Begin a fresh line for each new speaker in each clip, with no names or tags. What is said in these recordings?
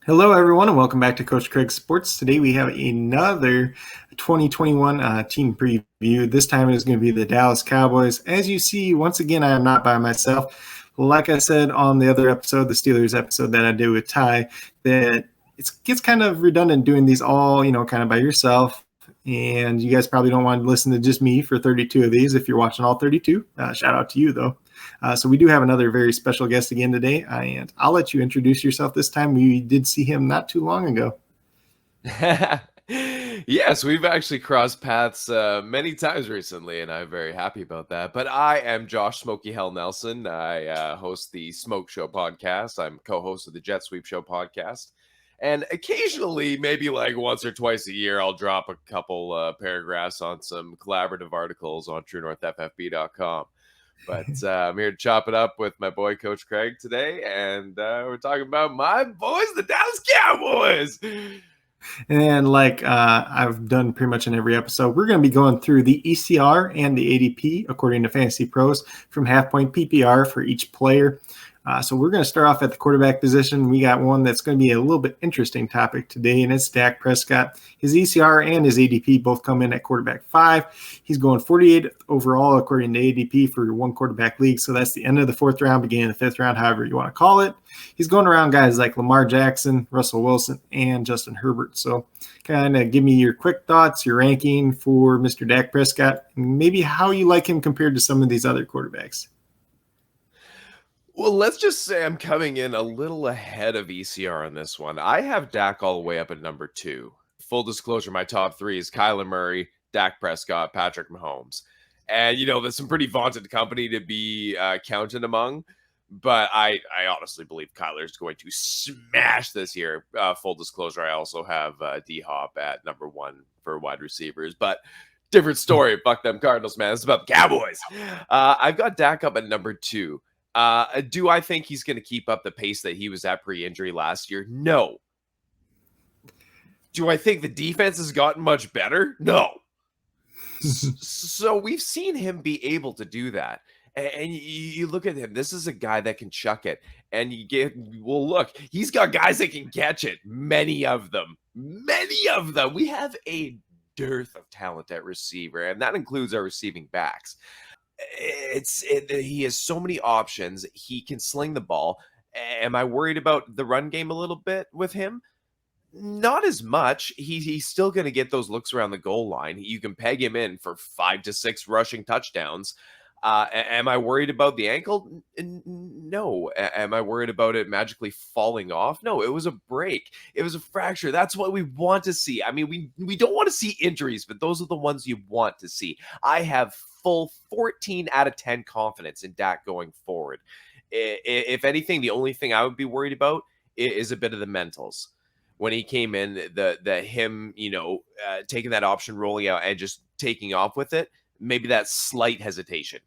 Hello, everyone, and welcome back to Coach Craig Sports. Today we have another 2021 team preview. This time it is going to be the Dallas Cowboys. As you see, once again, I am not by myself. Like I said on the other episode, the Steelers episode that I did with Ty, that it gets kind of redundant doing these all, kind of by yourself. And you guys probably don't want to listen to just me for 32 of these if you're watching all 32. Shout out to you, though. So we do have another very special guest again today, and I'll let you introduce yourself this time. We did see him not too long ago.
Yes, we've actually crossed paths many times recently, and I'm very happy about that. But I am Josh Smoky Hell Nelson. I host the Smoke Show podcast. I'm co-host of the Jet Sweep Show podcast. And occasionally, maybe like once or twice a year, I'll drop a couple paragraphs on some collaborative articles on TrueNorthFFB.com. But I'm here to chop it up with my boy, Coach Craig, today. And we're talking about my boys, the Dallas Cowboys.
And like I've done pretty much in every episode, we're going to be going through the ECR and the ADP according to Fantasy Pros from half point PPR for each player. So we're going to start off at the quarterback position. We got one that's going to be a little bit interesting topic today, and it's Dak Prescott. His ECR and his ADP both come in at quarterback 5. He's going 48 overall according to ADP for one quarterback league. So that's the end of the 4th round, beginning of the 5th round, however you want to call it. He's going around guys like Lamar Jackson, Russell Wilson, and Justin Herbert. So kind of give me your quick thoughts, your ranking for Mr. Dak Prescott, and maybe how you like him compared to some of these other quarterbacks.
Well, let's just say I'm coming in a little ahead of ECR on this one. I have Dak all the way up at number 2. Full disclosure, my top 3 is Kyler Murray, Dak Prescott, Patrick Mahomes. And, there's some pretty vaunted company to be counted among. But I honestly believe Kyler is going to smash this year. Full disclosure, I also have D-Hop at number 1 for wide receivers. But different story. Fuck them Cardinals, man. It's about the Cowboys. I've got Dak up at number 2. Do I think he's going to keep up the pace that he was at pre-injury last year? No. Do I think the defense has gotten much better? No. So we've seen him be able to do that. And you look at him, this is a guy that can chuck it. And look, he's got guys that can catch it. Many of them. We have a dearth of talent at receiver, and that includes our receiving backs. He has so many options. He can sling the ball. Am I worried about the run game a little bit with him? Not as much. He's still going to get those looks around the goal line. You can peg him in for 5 to 6 rushing touchdowns. Am I worried about the ankle? No. Am I worried about it magically falling off? No, it was a break. It was a fracture. That's what we want to see. I mean, we don't want to see injuries, but those are the ones you want to see. I have full 14 out of 10 confidence in Dak going forward. If anything, the only thing I would be worried about is a bit of the mentals. When he came in, him, taking that option, rolling out, and just taking off with it, maybe that slight hesitation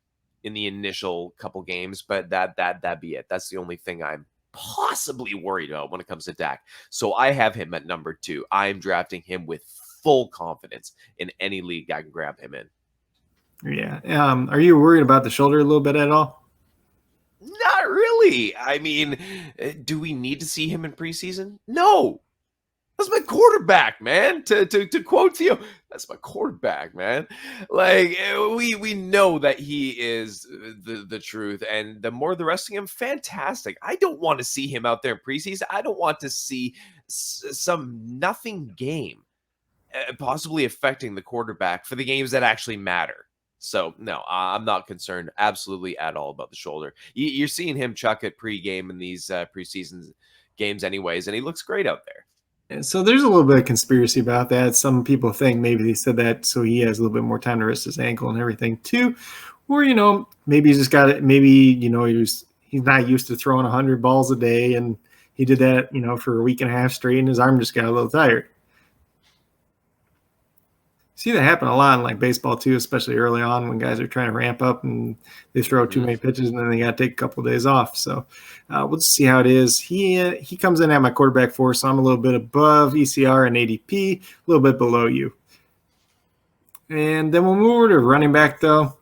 in the initial couple games, but that'd be it. That's the only thing I'm possibly worried about when it comes to Dak. So I have him at number 2. I am drafting him with full confidence in any league I can grab him in.
Yeah. Are you worried about the shoulder a little bit at all?
Not really. I mean, do we need to see him in preseason? No. That's my quarterback, man. To quote Theo, that's my quarterback, man. Like, we know that he is the truth, and the more the resting him, fantastic. I don't want to see him out there in preseason. I don't want to see some nothing game possibly affecting the quarterback for the games that actually matter. So, no, I'm not concerned absolutely at all about the shoulder. You're seeing him chuck it pregame in these preseason games anyways, and he looks great out there.
So there's a little bit of conspiracy about that. Some people think maybe they said that so he has a little bit more time to rest his ankle and everything too. Or, maybe he's just got it. Maybe, he's not used to throwing 100 balls a day, and he did that, for a week and a half straight, and his arm just got a little tired. See that happen a lot in like baseball too, especially early on when guys are trying to ramp up and they throw too many pitches and then they got to take a couple of days off. So we'll just see how it is. He comes in at my quarterback 4, so I'm a little bit above ECR and ADP, a little bit below you. And then we'll move over to running back though.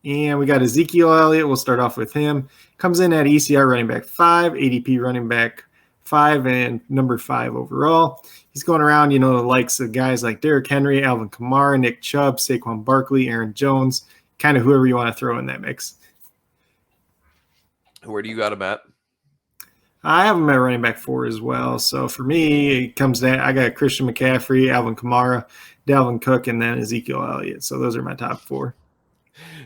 And we got Ezekiel Elliott. We'll start off with him. Comes in at ECR running back 5, ADP running back 5 and number 5 overall. He's going around, the likes of guys like Derrick Henry, Alvin Kamara, Nick Chubb, Saquon Barkley, Aaron Jones, kind of whoever you want to throw in that mix.
Where do you got him at?
I have him at running back 4 as well. So for me, it comes down, I got Christian McCaffrey, Alvin Kamara, Dalvin Cook, and then Ezekiel Elliott. So those are my top 4.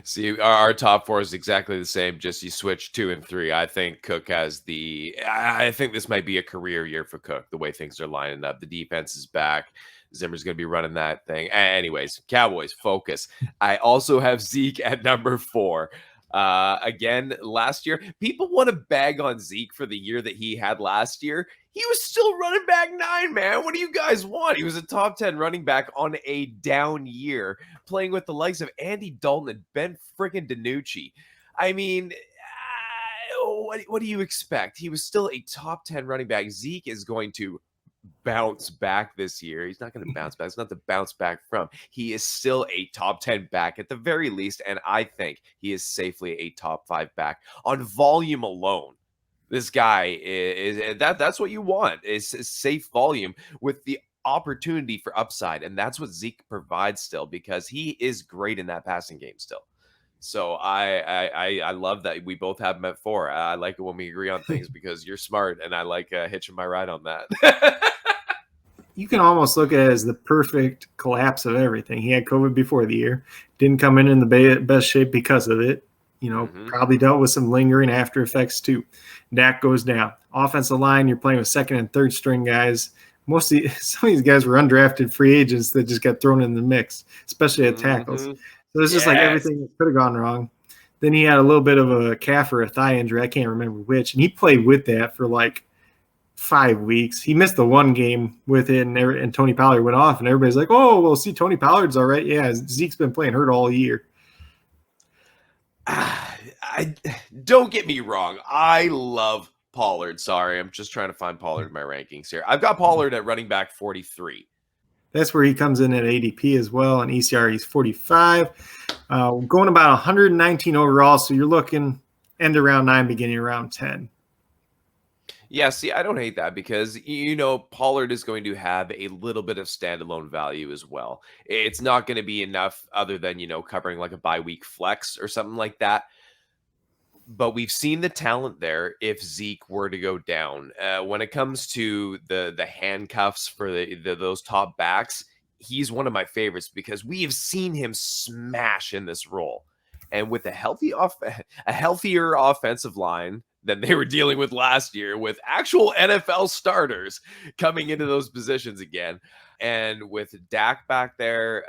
See, our top 4 is exactly the same. Just you switch 2 and 3. I think Cook has I think this might be a career year for Cook, the way things are lining up. The defense is back. Zimmer's going to be running that thing. Anyways, Cowboys, focus. I also have Zeke at number 4. Again, last year, people want to bag on Zeke for the year that he had last year. He was still running back 9, man. What do you guys want? He was a top 10 running back on a down year, playing with the likes of Andy Dalton and Ben freaking DiNucci. I mean, what do you expect? He was still a top 10 running back. Zeke is going to bounce back this year. He's not going to bounce back. It's not to bounce back from. He is still a top 10 back at the very least, and I think he is safely a top 5 back on volume alone. This guy that's what you want, is safe volume with the opportunity for upside, and that's what Zeke provides still, because he is great in that passing game still. So I love that we both have him at 4. I like it when we agree on things because you're smart, and I like hitching my ride on that.
You can almost look at it as the perfect collapse of everything. He had COVID before the year, didn't come in the best shape because of it. Probably dealt with some lingering after effects too. Dak goes down. Offensive line, you're playing with second and third string guys. Some of these guys were undrafted free agents that just got thrown in the mix, especially at tackles. So it's just like everything that could have gone wrong. Then he had a little bit of a calf or a thigh injury. I can't remember which. And he played with that for like 5 weeks. He missed the one game with it, and Tony Pollard went off, and everybody's like, oh, well, see, Tony Pollard's all right. Yeah, Zeke's been playing hurt all year.
I don't get me wrong. I love Pollard. Sorry, I'm just trying to find Pollard in my rankings here. I've got Pollard at running back 43.
That's where he comes in at ADP as well. And ECR, he's 45. Going about 119 overall. So you're looking end of round 9, beginning of round 10.
Yeah, see, I don't hate that because, Pollard is going to have a little bit of standalone value as well. It's not going to be enough other than, covering like a bye-week flex or something like that. But we've seen the talent there if Zeke were to go down. When it comes to the handcuffs for those top backs, he's one of my favorites because we have seen him smash in this role. And with a healthier offensive line than they were dealing with last year, with actual NFL starters coming into those positions again, and with Dak back there,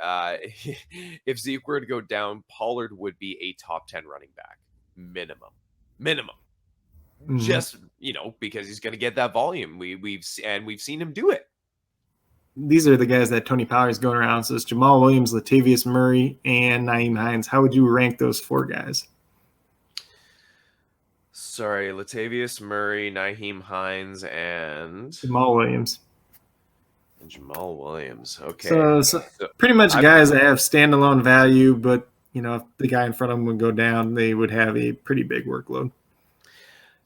if Zeke were to go down, Pollard would be a top 10 running back. Minimum. Just, because he's going to get that volume. We've seen him do it.
These are the guys that Tony Pollard's going around. So it's Jamal Williams, Latavius Murray, and Nyheim Hines. How would you rank those 4 guys?
Sorry, Latavius Murray, Nyheim Hines, and
Jamal Williams.
Okay.
So pretty much guys that have standalone value, but if the guy in front of them would go down, they would have a pretty big workload.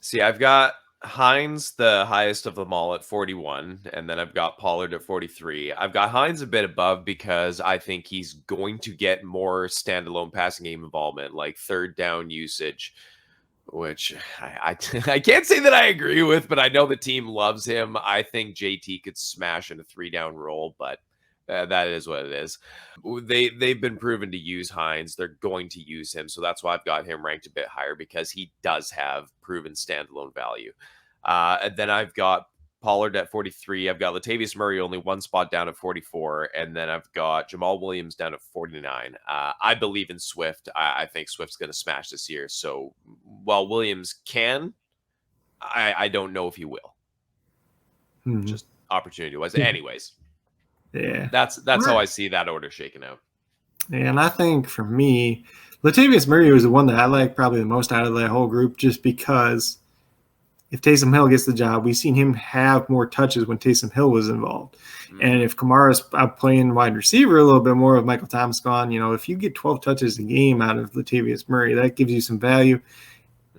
See, I've got Hines, the highest of them all, at 41, and then I've got Pollard at 43. I've got Hines a bit above because I think he's going to get more standalone passing game involvement, like third down usage, which I can't say that I agree with, but I know the team loves him. I think JT could smash in a 3-down role, but that is what it is. They've been proven to use Hines. They're going to use him. So that's why I've got him ranked a bit higher because he does have proven standalone value. And then I've got Pollard at 43. I've got Latavius Murray only one spot down at 44. And then I've got Jamal Williams down at 49. I believe in Swift. I think Swift's going to smash this year. So while Williams can, I don't know if he will. Just opportunity-wise. Anyways.
Yeah,
that's how I see that order shaking out.
And I think for me, Latavius Murray was the one that I like probably the most out of that whole group, just because if Taysom Hill gets the job, we've seen him have more touches when Taysom Hill was involved. And if Kamara's playing wide receiver a little bit more with Michael Thomas gone, if you get 12 touches a game out of Latavius Murray, that gives you some value.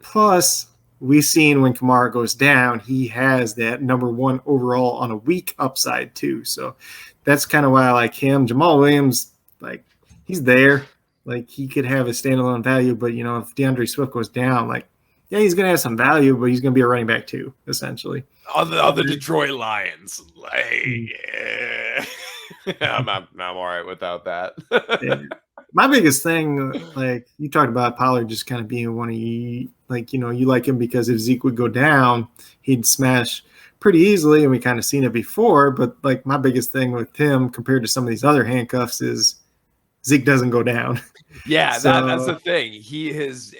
Plus, we've seen when Kamara goes down, he has that number one overall on a weak upside too. So that's kind of why I like him. Jamal Williams, like he's there, like he could have a standalone value, but if DeAndre Swift goes down, like yeah, he's gonna have some value, but he's gonna be a running back too, essentially.
On the Detroit Lions, like I'm all right without that.
Yeah. My biggest thing, like you talked about Pollard just kind of being one of you, like, you like him because if Zeke would go down, he'd smash pretty easily. And we kind of seen it before. But like my biggest thing with him compared to some of these other handcuffs is Zeke doesn't go down.
Yeah, that's the thing. He is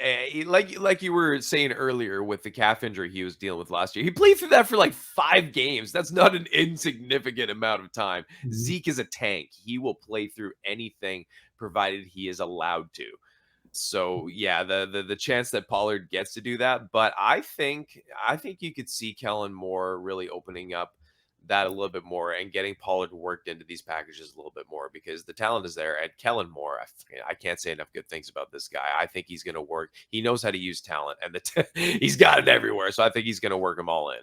like you were saying earlier with the calf injury he was dealing with last year. He played through that for like 5 games. That's not an insignificant amount of time. Mm-hmm. Zeke is a tank. He will play through anything provided he is allowed to. So yeah, the chance that Pollard gets to do that, but I think you could see Kellen Moore really opening up that a little bit more and getting Pollard worked into these packages a little bit more because the talent is there. And Kellen Moore, I can't say enough good things about this guy. I think he's going to work. He knows how to use talent, and he's got it everywhere. So I think he's going to work them all in.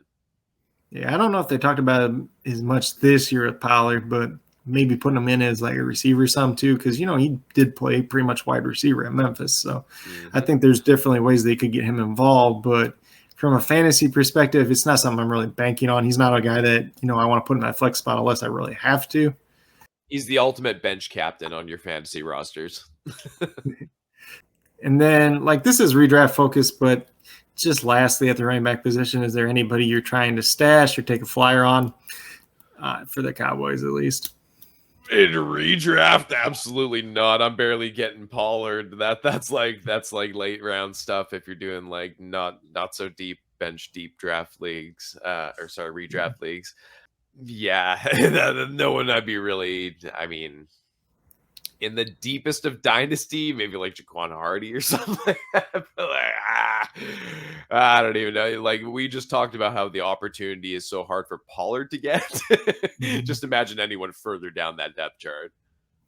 Yeah, I don't know if they talked about him as much this year with Pollard, but maybe putting him in as like a receiver some too, because he did play pretty much wide receiver at Memphis. So I think there's definitely ways they could get him involved, but from a fantasy perspective, it's not something I'm really banking on. He's not a guy that, I want to put in that flex spot unless I really have to.
He's the ultimate bench captain on your fantasy rosters.
And then, like, this is redraft focused, but just lastly, at the running back position, is there anybody you're trying to stash or take a flyer on for the Cowboys at least?
In redraft, absolutely not. I'm barely getting Pollard. That's like late round stuff if you're doing like not so deep bench deep draft leagues redraft leagues. Yeah, no one I'd be really. I mean, in the deepest of Dynasty, maybe like Jaquan Hardy or something like that. But I don't even know. Like we just talked about how the opportunity is so hard for Pollard to get. Just imagine anyone further down that depth chart.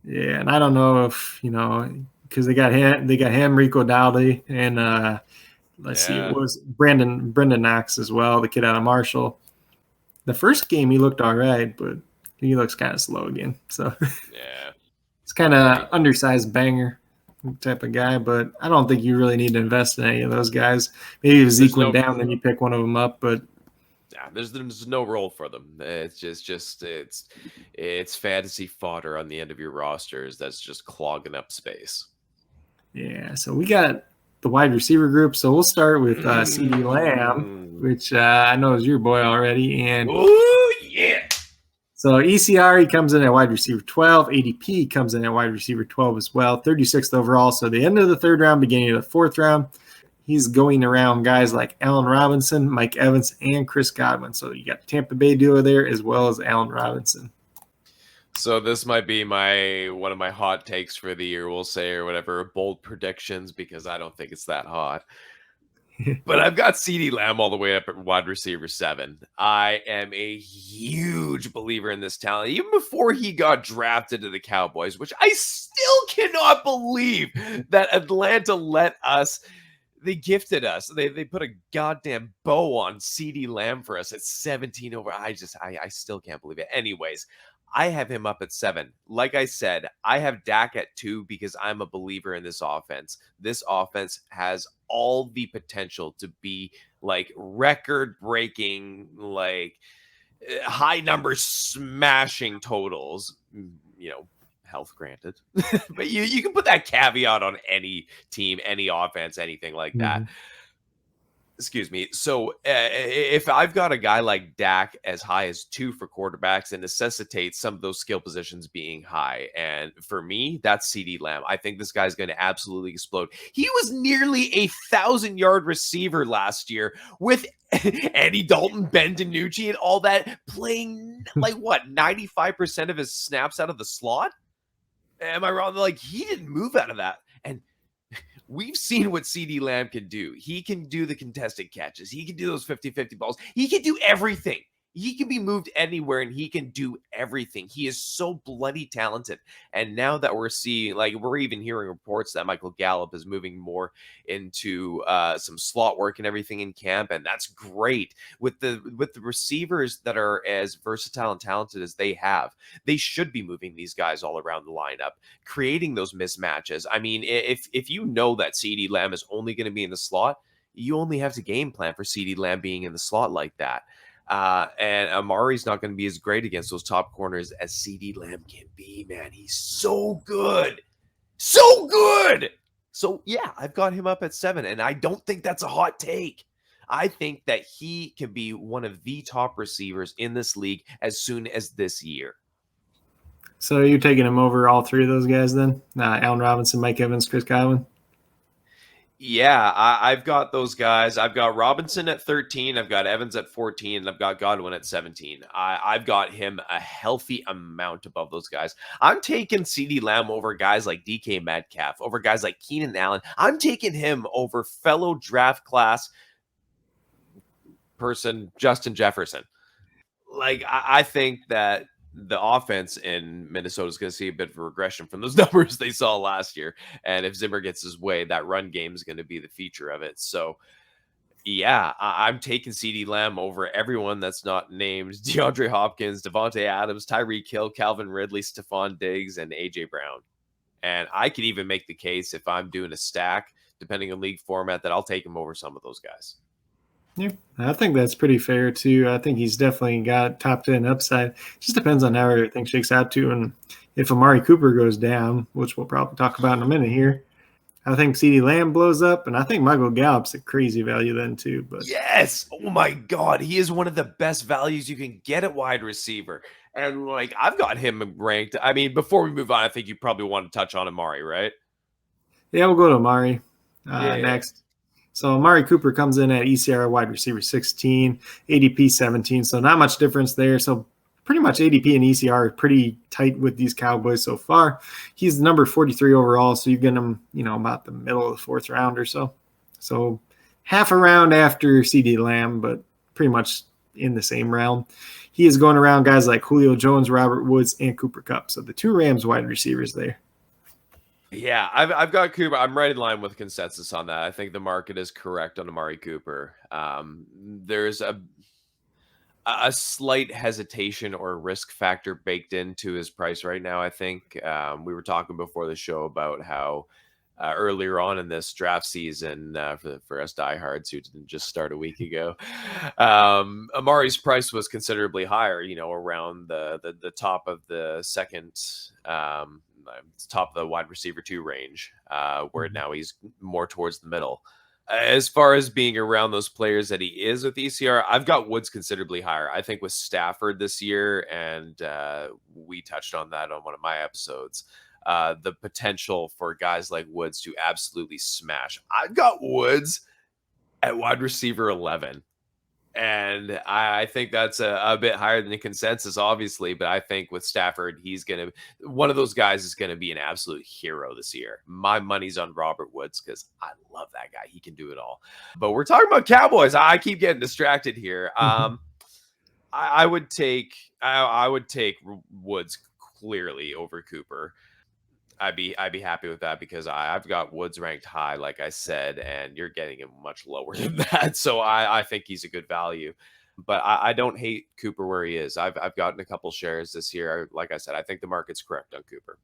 Yeah, and I don't know if because they got him, Rico Dowdy, and let's see, it was Brendan Knox as well, the kid out of Marshall. The first game he looked all right, but he looks kind of slow again. So
yeah.
It's kind of undersized banger type of guy, but I don't think you really need to invest in any of those guys. Maybe if Zeke went down, then you pick one of them up, but
yeah, there's no role for them. It's just it's fantasy fodder on the end of your rosters that's just clogging up space.
Yeah, so we got the wide receiver group. So we'll start with CeeDee Lamb, which I know is your boy already, and
oh yeah.
So ECR, he comes in at wide receiver 12. ADP comes in at wide receiver 12 as well. 36th overall. So the end of the 3rd round, beginning of the 4th round, he's going around guys like Allen Robinson, Mike Evans, and Chris Godwin. So you got the Tampa Bay duo there as well as Allen Robinson.
So this might be one of my hot takes for the year, we'll say, or whatever, bold predictions, because I don't think it's that hot. But I've got CeeDee Lamb all the way up at wide receiver 7. I am a huge believer in this talent, even before he got drafted to the Cowboys, which I still cannot believe that Atlanta let us. They gifted us. They put a goddamn bow on CeeDee Lamb for us at 17 over. I still can't believe it. Anyways, I have him up at 7. Like I said, I have Dak at 2 because I'm a believer in this offense. This offense has all the potential to be like record-breaking, like high numbers smashing totals, health granted. But you can put that caveat on any team, any offense, anything like that. Excuse me. So if I've got a guy like Dak as high as 2 for quarterbacks, it necessitates some of those skill positions being high. And for me, that's CeeDee Lamb. I think this guy's going to absolutely explode. He was nearly a 1,000-yard receiver last year with Andy Dalton, Ben DiNucci, and all that, playing like 95% of his snaps out of the slot. Am I wrong? Like he didn't move out of that. And we've seen what CeeDee Lamb can do. He can do the contested catches. He can do those 50-50 balls. He can do everything. He can be moved anywhere and he can do everything. He is so bloody talented. And now that we're seeing, like, we're even hearing reports that Michael Gallup is moving more into some slot work and everything in camp, and that's great. With the receivers that are as versatile and talented as they have, they should be moving these guys all around the lineup, creating those mismatches. I mean, if you know that CeeDee Lamb is only going to be in the slot, you only have to game plan for CeeDee Lamb being in the slot like that. And Amari's not going to be as great against those top corners as CeeDee Lamb can be, man. He's so good. So good. So, yeah, I've got him up at 7, and I don't think that's a hot take. I think that he can be one of the top receivers in this league as soon as this year.
So you're taking him over all three of those guys then? Allen Robinson, Mike Evans, Chris Godwin?
Yeah, I've got those guys. I've got Robinson at 13. I've got Evans at 14. And I've got Godwin at 17. I've got him a healthy amount above those guys. I'm taking CeeDee Lamb over guys like DK Metcalf, over guys like Keenan Allen. I'm taking him over fellow draft class person Justin Jefferson. Like, I think that the offense in Minnesota is going to see a bit of a regression from those numbers they saw last year. And if Zimmer gets his way, that run game is going to be the feature of it. So, yeah, I'm taking CeeDee Lamb over everyone that's not named DeAndre Hopkins, Devontae Adams, Tyreek Hill, Calvin Ridley, Stephon Diggs, and A.J. Brown. And I could even make the case if I'm doing a stack, depending on league format, that I'll take him over some of those guys.
Yeah, I think that's pretty fair too. I think he's definitely got top 10 upside. It just depends on how everything shakes out too. And if Amari Cooper goes down, which we'll probably talk about in a minute here, I think CeeDee Lamb blows up, and I think Michael Gallup's a crazy value then too. But
yes, oh my God, he is one of the best values you can get at wide receiver. And like, I've got him ranked. I mean, before we move on, I think you probably want to touch on Amari, right?
Yeah, we'll go to Amari next. So Amari Cooper comes in at ECR wide receiver 16, ADP 17. So not much difference there. So pretty much ADP and ECR are pretty tight with these Cowboys so far. He's number 43 overall. So you get him, about the middle of the 4th round or so. So half a round after CeeDee Lamb, but pretty much in the same realm. He is going around guys like Julio Jones, Robert Woods, and Cooper Kupp. So the 2 Rams wide receivers there.
Yeah, I've got Cooper. I'm right in line with consensus on that. I think the market is correct on Amari Cooper. There's a slight hesitation or risk factor baked into his price right now. I think we were talking before the show about how earlier on in this draft season for us diehards who didn't just start a week ago, Amari's price was considerably higher. Around the top of the second. Top of the wide receiver 2 range, where now he's more towards the middle. As far as being around those players that he is with ECR, I've got Woods considerably higher. I think with Stafford this year, and we touched on that on one of my episodes, the potential for guys like Woods to absolutely smash. I've got Woods at wide receiver 11. And I think that's a bit higher than the consensus, obviously. But I think with Stafford, one of those guys is going to be an absolute hero this year. My money's on Robert Woods because I love that guy. He can do it all. But we're talking about Cowboys. I keep getting distracted here. I would take Woods clearly over Cooper. I'd be happy with that because I've got Woods ranked high, like I said, and you're getting him much lower than that. So I think he's a good value. But I don't hate Cooper where he is. I've gotten a couple shares this year. Like I said, I think the market's correct on Cooper.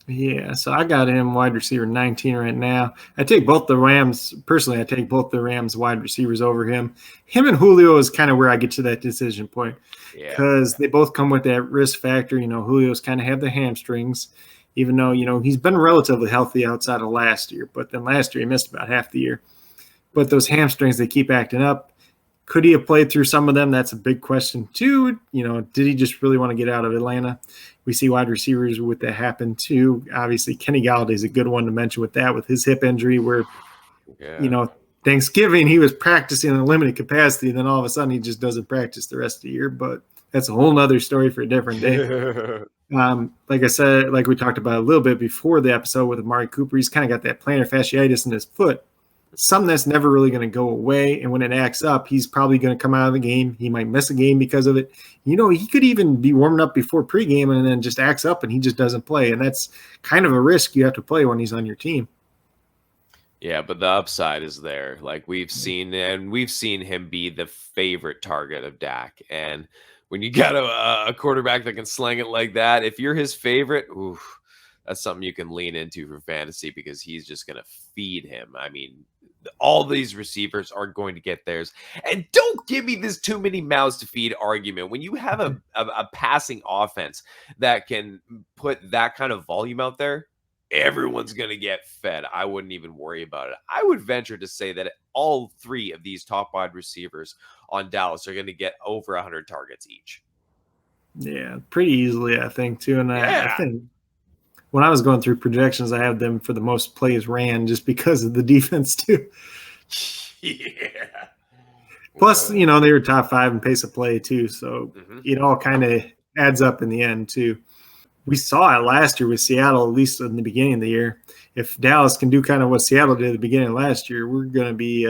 Yeah, so I got him wide receiver 19 right now. I take both the Rams. Personally, I take both the Rams wide receivers over him. Him and Julio is kind of where I get to that decision point because they both come with that risk factor. Julio's kind of have the hamstrings. Even though, he's been relatively healthy outside of last year. But then last year, he missed about half the year. But those hamstrings, they keep acting up. Could he have played through some of them? That's a big question, too. Did he just really want to get out of Atlanta? We see wide receivers with that happen, too. Obviously, Kenny Galladay is a good one to mention with that, with his hip injury where, Thanksgiving, he was practicing in a limited capacity. And then all of a sudden, he just doesn't practice the rest of the year. But that's a whole nother story for a different day. Like I said, like we talked about a little bit before the episode with Amari Cooper, he's kind of got that plantar fasciitis in his foot. something that's never really going to go away. And when it acts up, he's probably going to come out of the game. He might miss a game because of it. He could even be warming up before pregame and then just acts up and he just doesn't play. And that's kind of a risk you have to play when he's on your team.
Yeah, but the upside is there. Like we've seen him be the favorite target of Dak. And when you got a quarterback that can sling it like that, if you're his favorite, that's something you can lean into for fantasy because he's just going to feed him. I mean, all these receivers are going to get theirs. And don't give me this too many mouths to feed argument. When you have a passing offense that can put that kind of volume out there, everyone's going to get fed. I wouldn't even worry about it. I would venture to say that all three of these top wide receivers on Dallas are going to get over 100 targets each.
Yeah, pretty easily, I think, too. And
Yeah.
I think when I was going through projections, I had them for the most plays ran just because of the defense, too.
Yeah.
Plus, they were top 5 in pace of play, too. So it all kind of adds up in the end, too. We saw it last year with Seattle, at least in the beginning of the year. If Dallas can do kind of what Seattle did at the beginning of last year, we're going to be,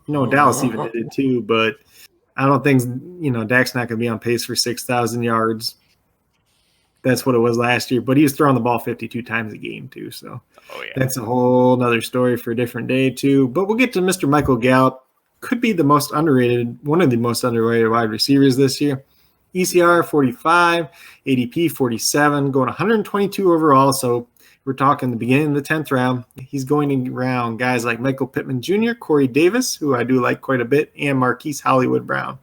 Dallas even did it too, but I don't think, Dak's not going to be on pace for 6,000 yards. That's what it was last year, but he was throwing the ball 52 times a game too. So that's a whole nother story for a different day too. But we'll get to Mr. Michael Gallup. Could be one of the most underrated wide receivers this year. ECR 45, ADP 47, going 122 overall. So we're talking the beginning of the 10th round. He's going around guys like Michael Pittman Jr., Corey Davis, who I do like quite a bit, and Marquise Hollywood Brown.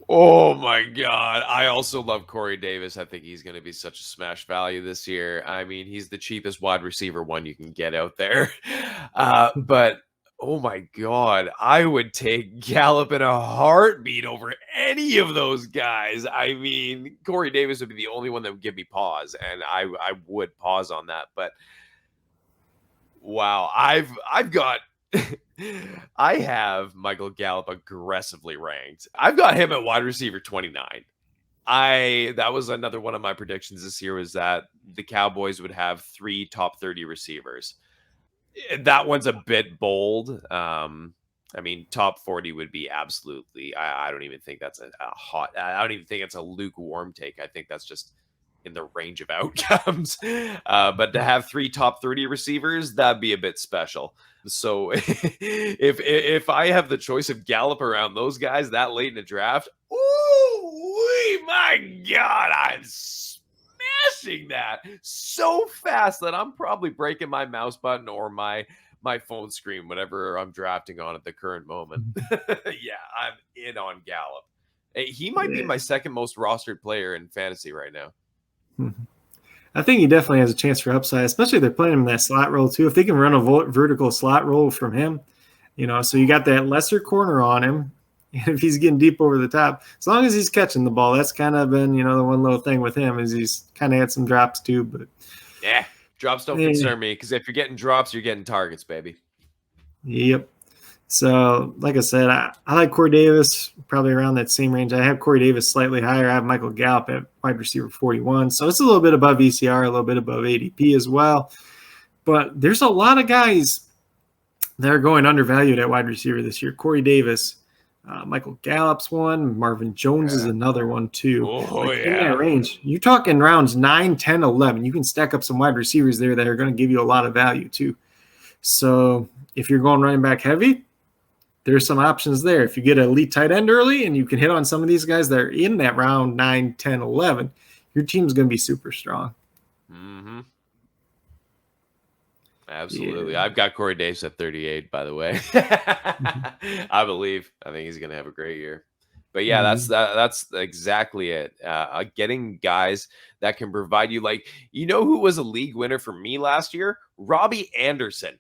Oh my God. I also love Corey Davis. I think he's going to be such a smash value this year. I mean, he's the cheapest wide receiver one you can get out there. But oh my God, I would take Gallup in a heartbeat over any of those guys. I mean, Corey Davis would be the only one that would give me pause, and I would pause on that. But wow, I've got I have Michael Gallup aggressively ranked. I've got him at wide receiver 29. That was another one of my predictions this year, was that the Cowboys would have 3 top 30 receivers. That one's a bit bold. I mean, top 40 would be absolutely. I don't even think that's a hot. I don't even think it's a lukewarm take. I think that's just in the range of outcomes. But to have 3 top 30 receivers, that'd be a bit special. So if I have the choice of Gallup around those guys that late in the draft, my God, I'm smashing that so fast that I'm probably breaking my mouse button or my phone screen, whatever I'm drafting on at the current moment. Yeah, I'm in on Gallup. He might be my second most rostered player in fantasy right now.
I think he definitely has a chance for upside, especially if they're playing him in that slot roll too. If they can run a vertical slot roll from him, so you got that lesser corner on him. If he's getting deep over the top, as long as he's catching the ball, that's kind of been, the one little thing with him is he's kind of had some drops too. But
yeah, drops don't concern me because if you're getting drops, you're getting targets, baby.
Yep. So, like I said, I like Corey Davis probably around that same range. I have Corey Davis slightly higher. I have Michael Gallup at wide receiver 41. So it's a little bit above ECR, a little bit above ADP as well. But there's a lot of guys that are going undervalued at wide receiver this year. Corey Davis, Michael Gallup's one. Marvin Jones is another one too. In that range, you're talking rounds 9, 10, 11. You can stack up some wide receivers there that are going to give you a lot of value too. So if you're going running back heavy, there's some options there. If you get an elite tight end early and you can hit on some of these guys that are in that round 9, 10, 11, your team's going to be super strong.
Absolutely. Yeah. I've got Corey Davis at 38, by the way. I think he's going to have a great year. But yeah, that's exactly it. Getting guys that can provide you, like, who was a league winner for me last year? Robbie Anderson.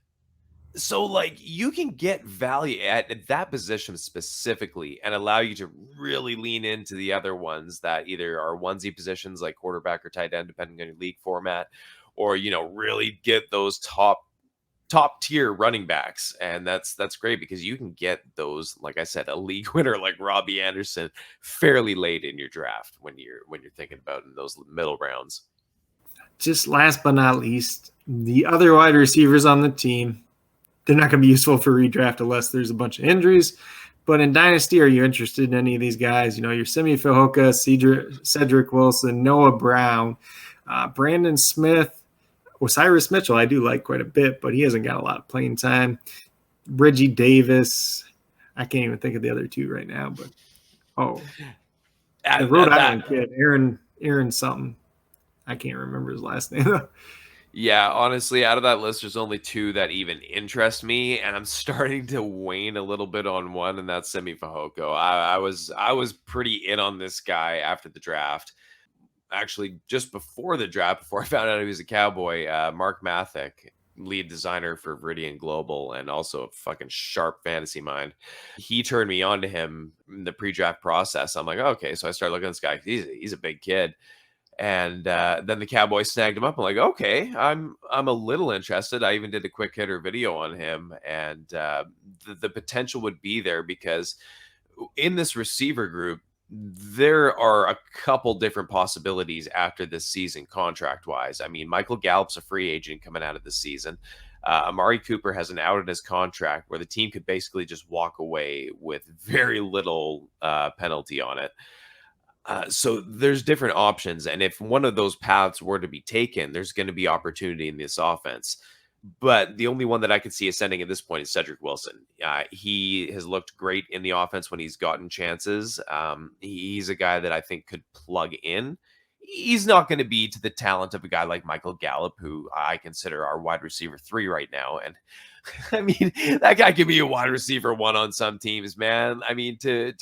So, like, you can get value at that position specifically and allow you to really lean into the other ones that either are onesie positions like quarterback or tight end, depending on your league format, or, really get those top tier running backs. And that's great because you can get those, like I said, a league winner like Robbie Anderson fairly late in your draft when you're thinking about in those middle rounds.
Just last but not least, the other wide receivers on the team. they're not going to be useful for redraft unless there's a bunch of injuries. But in Dynasty, are you interested in any of these guys? You know, your Simi Fehoko, Cedric Wilson, Noah Brown, Brandon Smith, Osiris Mitchell, I do like quite a bit, but he hasn't got a lot of playing time. Reggie Davis. I can't even think of the other two right now, but the Rhode Island kid, Aaron something. I can't remember his last name.
Yeah, honestly, out of that list, there's only two that even interest me, and I'm starting to wane a little bit on one, and that's Simi Fehoko. I was pretty in on this guy after the draft. Actually, just before the draft, before I found out he was a Cowboy, Mark Mathick, lead designer for Viridian Global and also a fucking sharp fantasy mind, he turned me on to him in the pre-draft process. I'm like, okay, so I started looking at this guy. He's a big kid. And then the Cowboys snagged him up. I'm like, okay, I'm a little interested. I even did a quick hitter video on him, and the potential would be there because in this receiver group, there are a couple different possibilities after this season contract wise. I mean, Michael Gallup's a free agent coming out of this season. Amari Cooper has an out in his contract where the team could basically just walk away with very little penalty on it. So there's different options. And if one of those paths were to be taken, there's going to be opportunity in this offense. But the only one that I could see ascending at this point is Cedric Wilson. He has looked great in the offense when he's gotten chances. He's a guy that I think could plug in. He's not going to be to the talent of a guy like Michael Gallup, who I consider our wide receiver 3 right now. And I mean, that guy could be a wide receiver 1 on some teams, man. I mean, to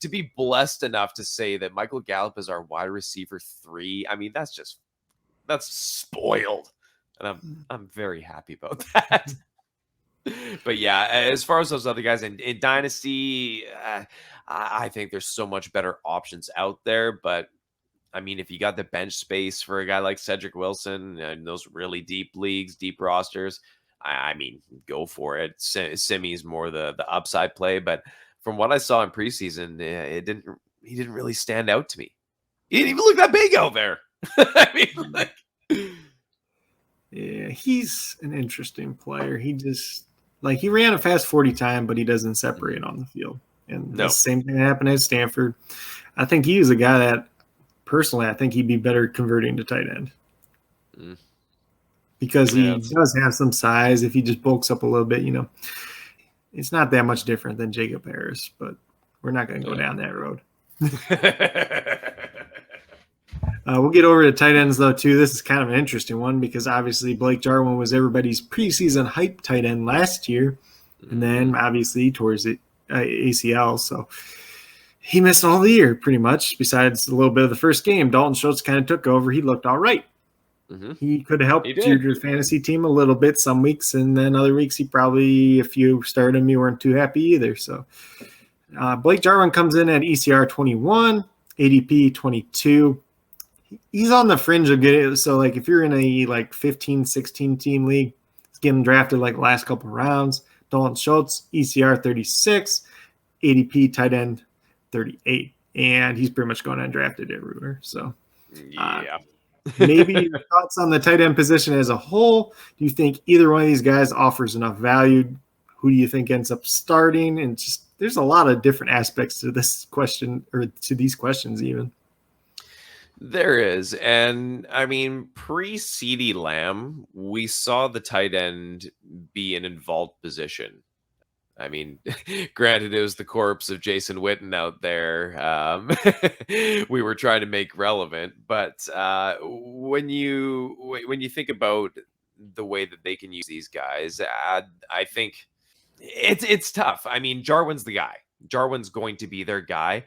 be blessed enough to say that Michael Gallup is our wide receiver 3, I mean, that's spoiled. And I'm very happy about that. But yeah, as far as those other guys in Dynasty, I think there's so much better options out there. But I mean, if you got the bench space for a guy like Cedric Wilson and those really deep leagues, deep rosters, I mean, go for it. Simi's more the upside play, but from what I saw in preseason, he didn't really stand out to me. He didn't even look that big out there. I mean, like.
Yeah, he's an interesting player. He just he ran a fast 40 time, but he doesn't separate on the field. And the same thing happened at Stanford. I think he was a guy that personally I think he'd be better converting to tight end. Because he does have some size. If he just bulks up a little bit, it's not that much different than Jacob Harris, but we're not going to go down that road. We'll get over to tight ends, though, too. This is kind of an interesting one because obviously Blake Jarwin was everybody's preseason hype tight end last year. And then obviously towards the ACL. So he missed all the year pretty much besides a little bit of the first game. Dalton Schultz kind of took over. He looked all right. He could have helped your fantasy team a little bit some weeks. And then other weeks, if you started him, you weren't too happy either. So Blake Jarwin comes in at ECR 21, ADP 22. He's on the fringe of getting. So, if you're in a 15, 16 team league, he's getting drafted the last couple of rounds. Dalton Schultz, ECR 36, ADP tight end 38. And he's pretty much going undrafted everywhere. So, maybe your thoughts on the tight end position as a whole. Do you think either one of these guys offers enough value? Who do you think ends up starting? And there's a lot of different aspects to this question or to these questions even.
There is. And I mean, pre-CeeDee Lamb, we saw the tight end be an involved position. I mean, granted, it was the corpse of Jason Witten out there. We were trying to make relevant, but when you think about the way that they can use these guys, I think it's tough. I mean, Jarwin's the guy. Jarwin's going to be their guy,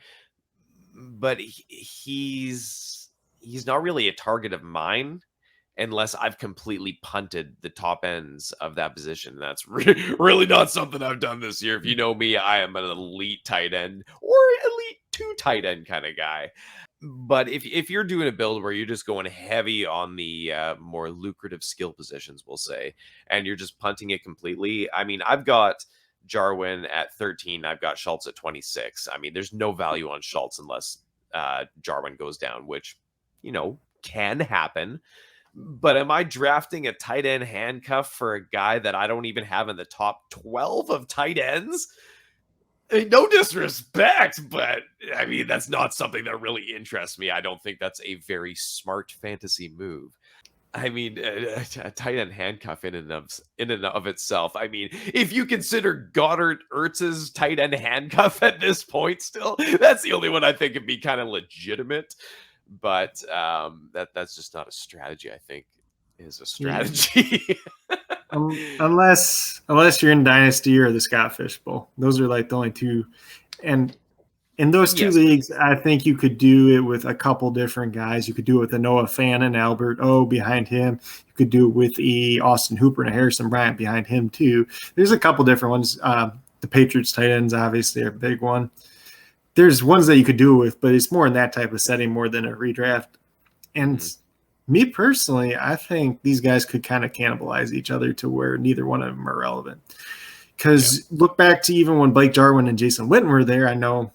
but he's not really a target of mine unless I've completely punted the top ends of that position. That's really not something I've done this year. If you know me, I am an elite tight end or elite 2 tight end kind of guy. But if you're doing a build where you're just going heavy on the more lucrative skill positions, we'll say, and you're just punting it completely. I mean, I've got Jarwin at 13. I've got Schultz at 26. I mean, there's no value on Schultz unless Jarwin goes down, which, can happen. But am I drafting a tight end handcuff for a guy that I don't even have in the top 12 of tight ends? I mean, no disrespect, but I mean, that's not something that really interests me. I don't think that's a very smart fantasy move. I mean, a tight end handcuff in and of itself. I mean, if you consider Goddard Ertz's tight end handcuff at this point, still, that's the only one I think would be kind of legitimate. But that's just not a strategy. I think is a strategy.
Unless you're in Dynasty or the Scott Fish Bowl, those are like the only two. And in those two leagues, I think you could do it with a couple different guys. You could do it with a Noah Fant and Albert O behind him. You could do it with Austin Hooper and a Harrison Bryant behind him too. There's a couple different ones. The Patriots tight ends obviously are a big one. There's ones that you could do it with, but it's more in that type of setting more than a redraft. And me personally, I think these guys could kind of cannibalize each other to where neither one of them are relevant. Because look back to even when Blake Jarwin and Jason Witten were there. I know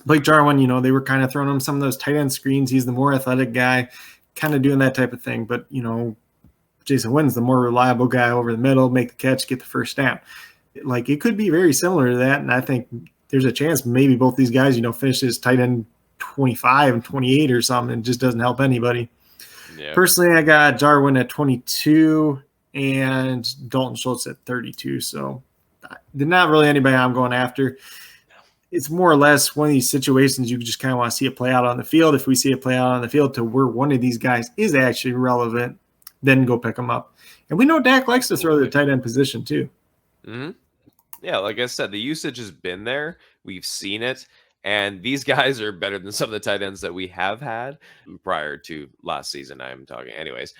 Blake Jarwin, they were kind of throwing him some of those tight end screens. He's the more athletic guy, kind of doing that type of thing. But, Jason Witten's the more reliable guy over the middle, make the catch, get the first down. Like, it could be very similar to that. And I think there's a chance maybe both these guys, finish as tight end 25 and 28 or something. And just doesn't help anybody. Yeah. Personally, I got Jarwin at 22 and Dalton Schultz at 32. So they're not really anybody I'm going after. It's more or less one of these situations you just kind of want to see it play out on the field. If we see it play out on the field to where one of these guys is actually relevant, then go pick them up. And we know Dak likes to throw the tight end position too.
Mm-hmm. Yeah, like I said, the usage has been there. We've seen it. And these guys are better than some of the tight ends that we have had prior to last season. I'm talking. Anyways,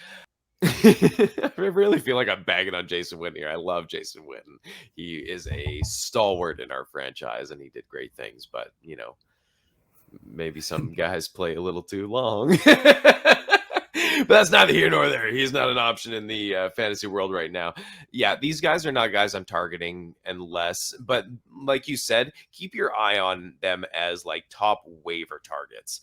I really feel like I'm bagging on Jason Witten here. I love Jason Witten. He is a stalwart in our franchise, and he did great things. But, maybe some guys play a little too long. But that's neither here nor there. He's not an option in the fantasy world right now. Yeah, these guys are not guys I'm targeting unless, but like you said, keep your eye on them as like top waiver targets.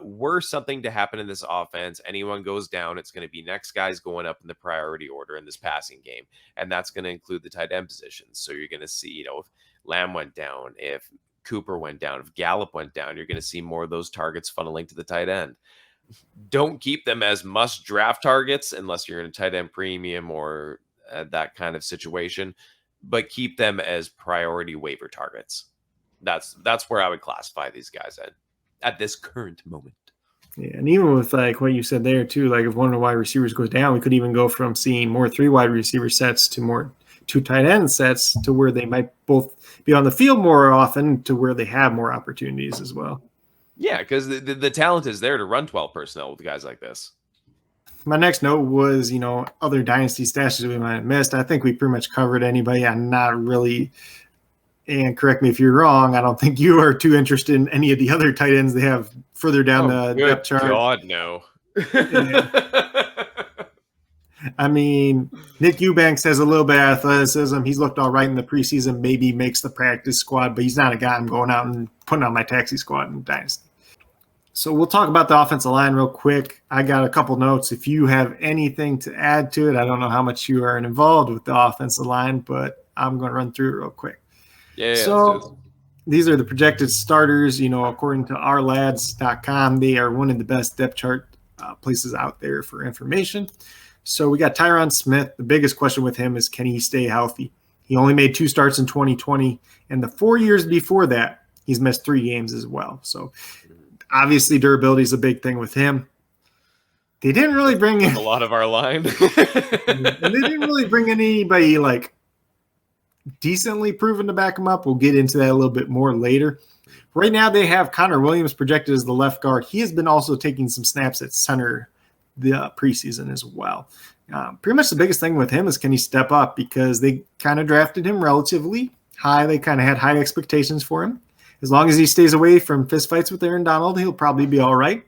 Were something to happen in this offense, anyone goes down, it's going to be next guys going up in the priority order in this passing game. And that's going to include the tight end positions. So you're going to see, if Lamb went down, if Cooper went down, if Gallup went down, you're going to see more of those targets funneling to the tight end. Don't keep them as must draft targets unless you're in a tight end premium or that kind of situation, but keep them as priority waiver targets. That's where I would classify these guys at this current moment.
Yeah, and even with like what you said there too, like if one of the wide receivers goes down, we could even go from seeing more 3 wide receiver sets to more 2 tight end sets to where they might both be on the field more often to where they have more opportunities as well.
Yeah, because the talent is there to run 12 personnel with guys like this.
My next note was, other dynasty stashes we might have missed. I think we pretty much covered anybody. I'm not really, and correct me if you're wrong, I don't think you are too interested in any of the other tight ends they have further down the depth chart.
God, no.
I mean, Nick Eubanks has a little bit of athleticism. He's looked all right in the preseason, maybe makes the practice squad, but he's not a guy I'm going out and putting on my taxi squad in Dynasty. So we'll talk about the offensive line real quick. I got a couple notes. If you have anything to add to it, I don't know how much you are involved with the offensive line, but I'm going to run through it real quick.
Yeah.
So these are the projected starters, according to ourlads.com. They are one of the best depth chart places out there for information. So we got Tyron Smith. The biggest question with him is, can he stay healthy? He only made 2 starts in 2020, and the 4 years before that, he's missed 3 games as well. So obviously durability is a big thing with him. They didn't really bring in
a lot of our line.
And they didn't really bring in anybody like decently proven to back him up. We'll get into that a little bit more later. Right now they have Connor Williams projected as the left guard. He has been also taking some snaps at center the preseason as well. Pretty much the biggest thing with him is, can he step up? Because they kind of drafted him relatively high. They kind of had high expectations for him. As long as he stays away from fistfights with Aaron Donald, he'll probably be all right.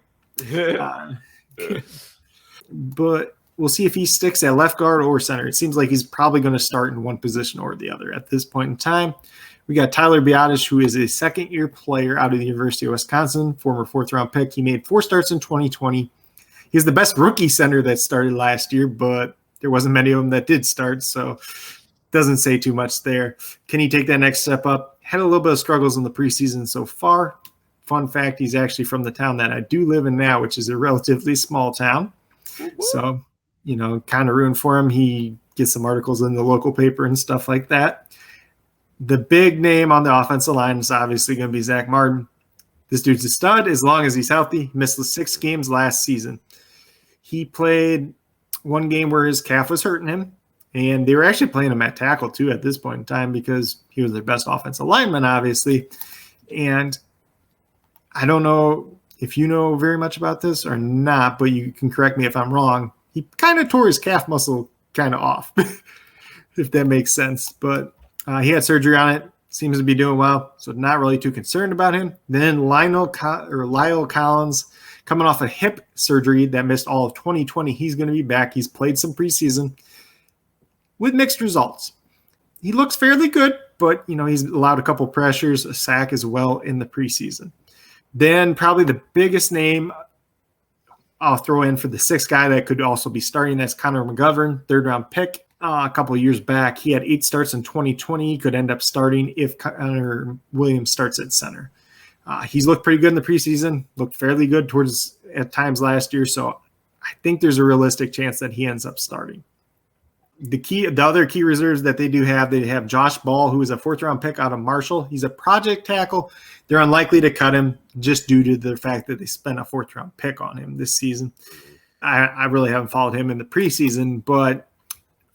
But we'll see if he sticks at left guard or center. It seems like he's probably going to start in one position or the other at this point in time. We got Tyler Biadasz, who is a second-year player out of the University of Wisconsin, former 4th-round pick. He made 4 starts in 2020. He's the best rookie center that started last year, but there wasn't many of them that did start, so doesn't say too much there. Can he take that next step up? Had a little bit of struggles in the preseason so far. Fun fact, he's actually from the town that I do live in now, which is a relatively small town. So, kind of ruined for him. He gets some articles in the local paper and stuff like that. The big name on the offensive line is obviously going to be Zach Martin. This dude's a stud as long as he's healthy. He missed the 6 games last season. He played one game where his calf was hurting him, and they were actually playing him at tackle too at this point in time because he was their best offensive lineman, obviously. And I don't know if you know very much about this or not, but you can correct me if I'm wrong. He kind of tore his calf muscle kind of off, if that makes sense. But he had surgery on it. Seems to be doing well, so not really too concerned about him. Then Lyle Collins, coming off a hip surgery that missed all of 2020. He's going to be back. He's played some preseason with mixed results. He looks fairly good, but he's allowed a couple pressures, a sack as well in the preseason. Then probably the biggest name I'll throw in for the 6th guy that could also be starting, that's Connor McGovern, 3rd-round pick. A couple of years back, he had 8 starts in 2020. He could end up starting if Connor Williams starts at center. He's looked pretty good in the preseason, looked fairly good at times last year, so I think there's a realistic chance that he ends up starting. The other key reserves that they have Josh Ball, who is a 4th-round pick out of Marshall. He's a project tackle. They're unlikely to cut him just due to the fact that they spent a 4th-round pick on him this season. I really haven't followed him in the preseason, but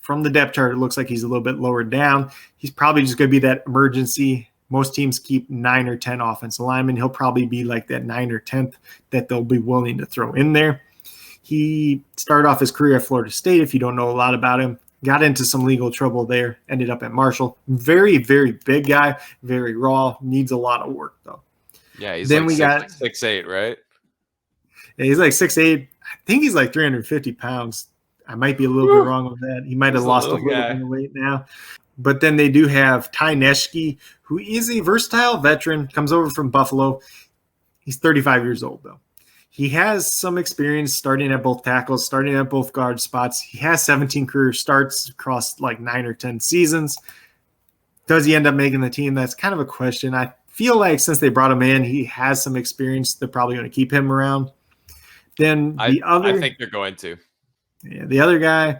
from the depth chart, it looks like he's a little bit lower down. He's probably just going to be that emergency. Most teams keep 9 or 10 offensive linemen. He'll probably be like that 9 or 10th that they'll be willing to throw in there. He started off his career at Florida State, if you don't know a lot about him. Got into some legal trouble there, ended up at Marshall. Very, very big guy, very raw, needs a lot of work, though.
Yeah, he's then like 6'8", right?
Yeah, he's like 6'8". I think he's like 350 pounds. I might be a little bit wrong with that. He might have lost a little bit of weight now. But then they do have Ty Neshke, who is a versatile veteran, comes over from Buffalo. He's 35 years old, though. He has some experience starting at both tackles, starting at both guard spots. He has 17 career starts across like 9 or 10 seasons. Does he end up making the team? That's kind of a question. I feel like since they brought him in, he has some experience. They're probably going to keep him around. Then I
think they're going to.
Yeah, the other guy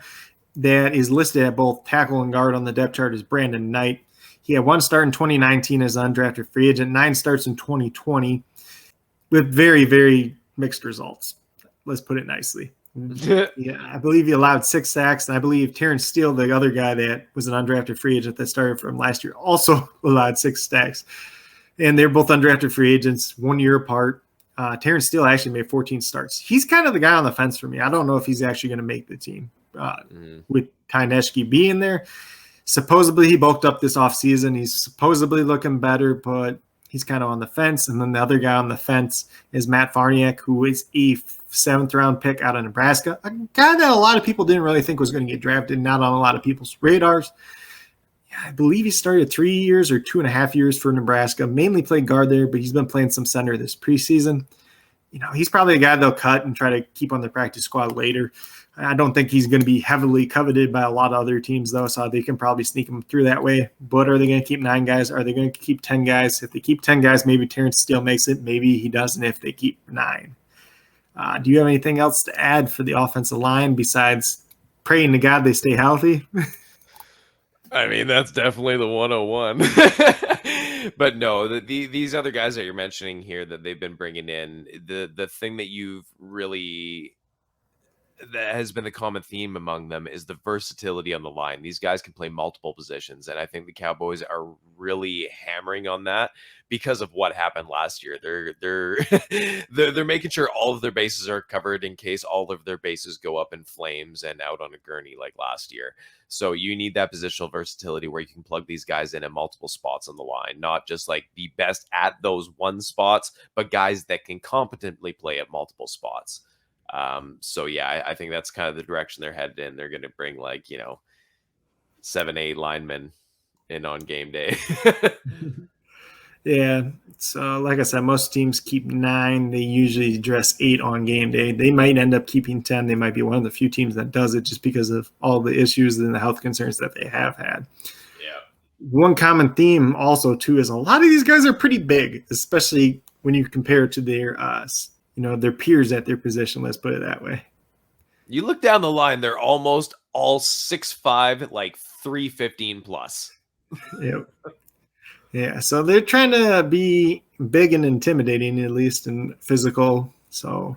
that is listed at both tackle and guard on the depth chart is Brandon Knight. He had 1 start in 2019 as an undrafted free agent, 9 starts in 2020 with very, very mixed results. Let's put it nicely. Yeah, I believe he allowed 6 sacks, and I believe Terrence Steele, the other guy that was an undrafted free agent that started from last year, also allowed 6 sacks. And they're both undrafted free agents, 1 year apart. Terrence Steele actually made 14 starts. He's kind of the guy on the fence for me. I don't know if he's actually going to make the team with Ty Neshke being there. Supposedly he bulked up this offseason. He's supposedly looking better, but he's kind of on the fence. And then the other guy on the fence is Matt Farniak, who is a 7th-round pick out of Nebraska, a guy that a lot of people didn't really think was going to get drafted, not on a lot of people's radars. I believe he started 3 years or 2.5 years for Nebraska, mainly played guard there, but he's been playing some center this preseason. He's probably a guy they'll cut and try to keep on the practice squad later. I don't think he's going to be heavily coveted by a lot of other teams, though, so they can probably sneak him through that way. But are they going to keep 9 guys? Are they going to keep 10 guys? If they keep 10 guys, maybe Terrence Steele makes it. Maybe he doesn't if they keep 9. Do you have anything else to add for the offensive line besides praying to God they stay healthy?
I mean, that's definitely the 101. But no, these other guys that you're mentioning here that they've been bringing in, the thing that has been the common theme among them is the versatility on the line. These guys can play multiple positions, and I think the Cowboys are really hammering on that because of what happened last year. They're making sure all of their bases are covered in case all of their bases go up in flames and out on a gurney like last year. So you need that positional versatility where you can plug these guys in at multiple spots on the line, not just like the best at those one spots, but guys that can competently play at multiple spots. So yeah, I think that's kind of the direction they're headed in. They're going to bring 7-8 linemen in on game day.
Yeah. So, like I said, most teams keep 9. They usually dress 8 on game day. They might end up keeping 10. They might be one of the few teams that does it just because of all the issues and the health concerns that they have had.
Yeah.
One common theme also too is a lot of these guys are pretty big, especially when you compare it to their their peers at their position. Let's put it that way.
You look down the line, they're almost all 6'5", like 315 plus.
Yep. Yeah, so they're trying to be big and intimidating, at least in physical. So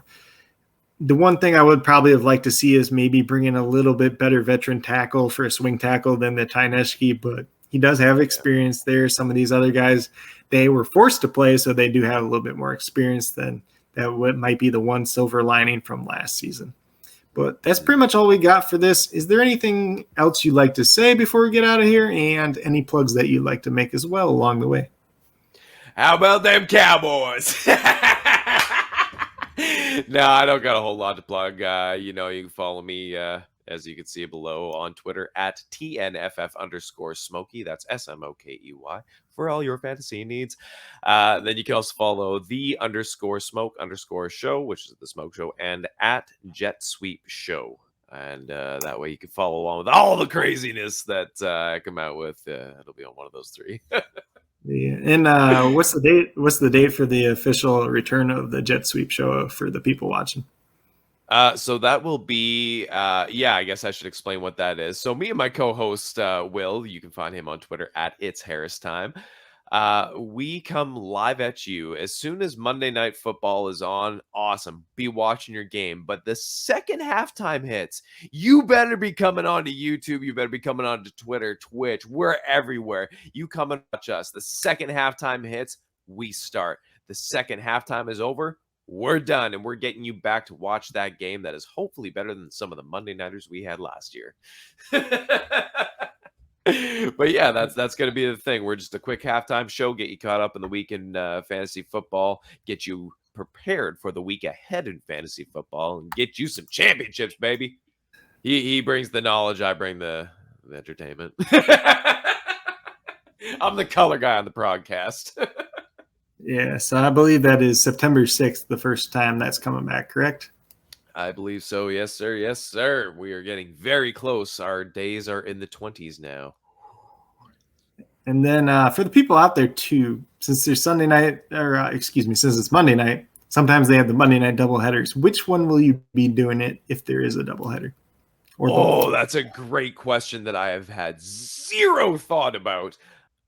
the one thing I would probably have liked to see is maybe bring in a little bit better veteran tackle for a swing tackle than the Dynasty, but he does have experience there. Some of these other guys, they were forced to play, so they do have a little bit more experience than that. What might be the one silver lining from last season. But that's pretty much all we got for this. Is there anything else you'd like to say before we get out of here? And any plugs that you'd like to make as well along the way?
How about them Cowboys? No, I don't got a whole lot to plug. You can follow me, as you can see below, on Twitter at TNFF_Smokey. That's SMOKEY for all your fantasy needs. Then you can also follow the_smoke_show, which is the Smoke Show, and at Jet Sweep Show. And that way you can follow along with all the craziness that I come out with. It'll be on one of those 3.
Yeah. And what's the date? What's the date for the official return of the Jet Sweep Show for the people watching?
So that will be, I guess I should explain what that is. So me and my co-host, Will, you can find him on Twitter at It's Harris Time. We come live at you as soon as Monday Night Football is on. Awesome. Be watching your game. But the second halftime hits, you better be coming on to YouTube. You better be coming on to Twitter, Twitch. We're everywhere. You come and watch us. The second halftime hits, we start. The second halftime is over, we're done, and we're getting you back to watch that game that is hopefully better than some of the Monday Nighters we had last year. But yeah, that's going to be the thing. We're just a quick halftime show, get you caught up in the week in fantasy football, get you prepared for the week ahead in fantasy football, and get you some championships, baby. He brings the knowledge, I bring the entertainment. I'm the color guy on the broadcast.
Yeah, so I believe that is September 6th, the first time that's coming back, correct?
I believe so. Yes, sir. Yes, sir. We are getting very close. Our days are in the 20s now.
And then for the people out there too, since there's Sunday night, since it's Monday night, sometimes they have the Monday night doubleheaders. Which one will you be doing it if there is a doubleheader?
That's a great question that I have had zero thought about.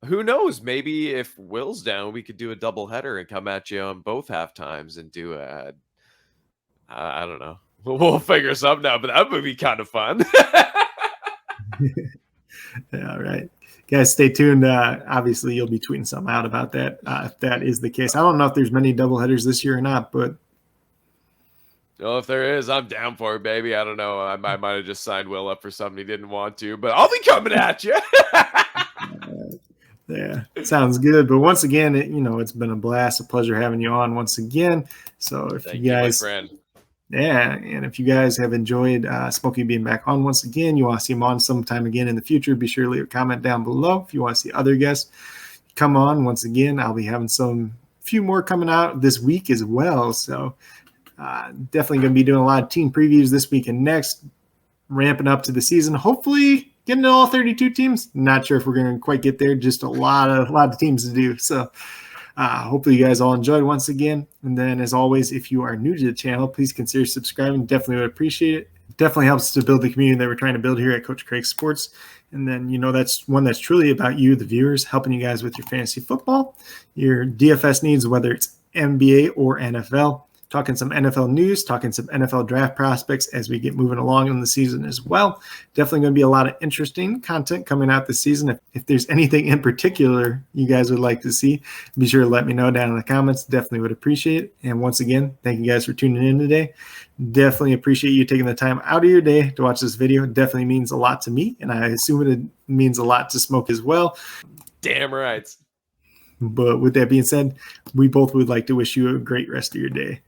Who knows? Maybe if Will's down, we could do a doubleheader and come at you on both half times and do I don't know. We'll figure something out, but that would be kind of fun.
Yeah, all right. Guys, stay tuned. Obviously, you'll be tweeting something out about that if that is the case. I don't know if there's many doubleheaders this year or not, but
well, if there is, I'm down for it, baby. I don't know. I might have just signed Will up for something he didn't want to, but I'll be coming at you.
Yeah, sounds good. But once again, it's been a blast, a pleasure having you on once again. So if
Thank
you guys,
my friend.
Yeah, and if you guys have enjoyed Smokey being back on once again, you want to see him on sometime again in the future, be sure to leave a comment down below. If you want to see other guests come on once again, I'll be having few more coming out this week as well. So definitely going to be doing a lot of team previews this week and next, ramping up to the season. Hopefully getting to all 32 teams. Not sure if we're going to quite get there. Just a lot of teams to do. So hopefully you guys all enjoyed once again. And then as always, if you are new to the channel, please consider subscribing. Definitely would appreciate it. It definitely helps to build the community that we're trying to build here at Coach Craig Sports. And then, that's one that's truly about you, the viewers, helping you guys with your fantasy football, your DFS needs, whether it's NBA or NFL. Talking some NFL news, talking some NFL draft prospects as we get moving along in the season as well. Definitely going to be a lot of interesting content coming out this season. If there's anything in particular you guys would like to see, be sure to let me know down in the comments. Definitely would appreciate it. And once again, thank you guys for tuning in today. Definitely appreciate you taking the time out of your day to watch this video. It definitely means a lot to me, and I assume it means a lot to Smoke as well.
Damn right.
But with that being said, we both would like to wish you a great rest of your day.